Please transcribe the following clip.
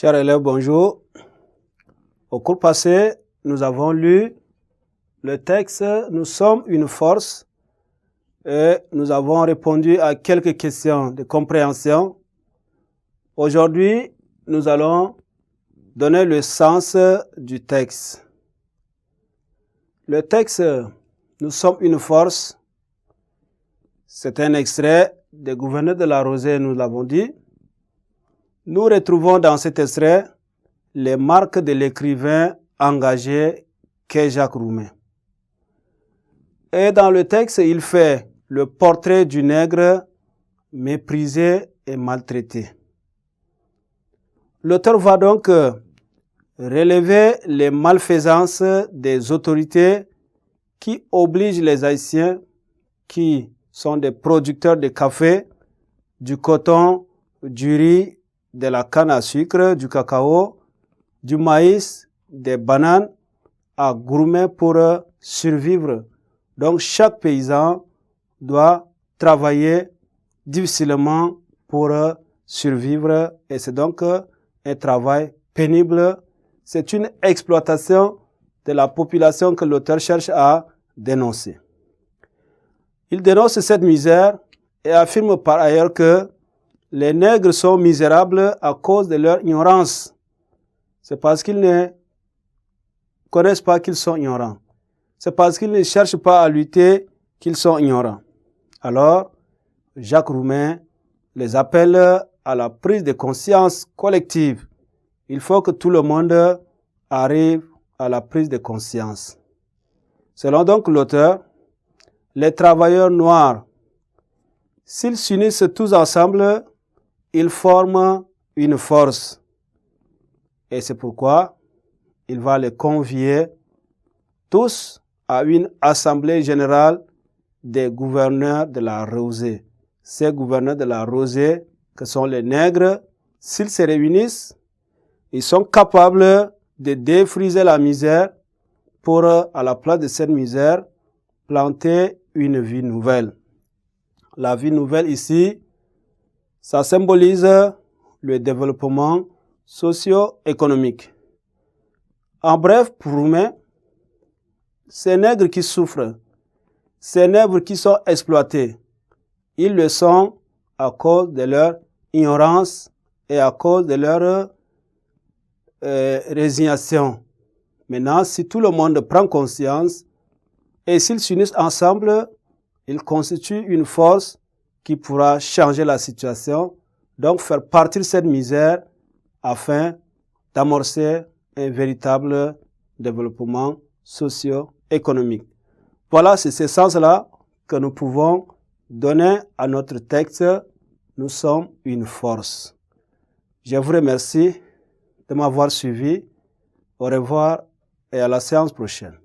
Chers élèves, bonjour. Au cours passé, nous avons lu le texte « Nous sommes une force » et nous avons répondu à quelques questions de compréhension. Aujourd'hui, nous allons donner le sens du texte. Le texte « Nous sommes une force », c'est un extrait des Gouverneurs de la Rosée, nous l'avons dit. Nous retrouvons dans cet extrait les marques de l'écrivain engagé qu'est Jacques Roumain. Et dans le texte, il fait le portrait du nègre méprisé et maltraité. L'auteur va donc relever les malfaisances des autorités qui obligent les Haïtiens, qui sont des producteurs de café, du coton, du riz, de la canne à sucre, du cacao, du maïs, des bananes, à gourmet pour survivre. Donc chaque paysan doit travailler difficilement pour survivre et c'est donc un travail pénible. C'est une exploitation de la population que l'auteur cherche à dénoncer. Il dénonce cette misère et affirme par ailleurs que les nègres sont misérables à cause de leur ignorance. C'est parce qu'ils ne connaissent pas qu'ils sont ignorants. C'est parce qu'ils ne cherchent pas à lutter qu'ils sont ignorants. Alors, Jacques Roumain les appelle à la prise de conscience collective. Il faut que tout le monde arrive à la prise de conscience. Selon donc l'auteur, les travailleurs noirs, s'ils s'unissent tous ensemble, ils forment une force. Et c'est pourquoi il va les convier tous à une assemblée générale des gouverneurs de la Rosée. Ces gouverneurs de la Rosée, que sont les nègres, s'ils se réunissent, ils sont capables de défriser la misère pour, à la place de cette misère, planter une vie nouvelle. La vie nouvelle ici, ça symbolise le développement socio-économique. En bref, pour Roumain, ces nègres qui souffrent, ces nègres qui sont exploités, ils le sont à cause de leur ignorance et à cause de leur résignation. Maintenant, si tout le monde prend conscience et s'ils s'unissent ensemble, ils constituent une force qui pourra changer la situation, donc faire partir cette misère afin d'amorcer un véritable développement socio-économique. Voilà, c'est ce sens-là que nous pouvons donner à notre texte. Nous sommes une force. Je vous remercie de m'avoir suivi. Au revoir et à la séance prochaine.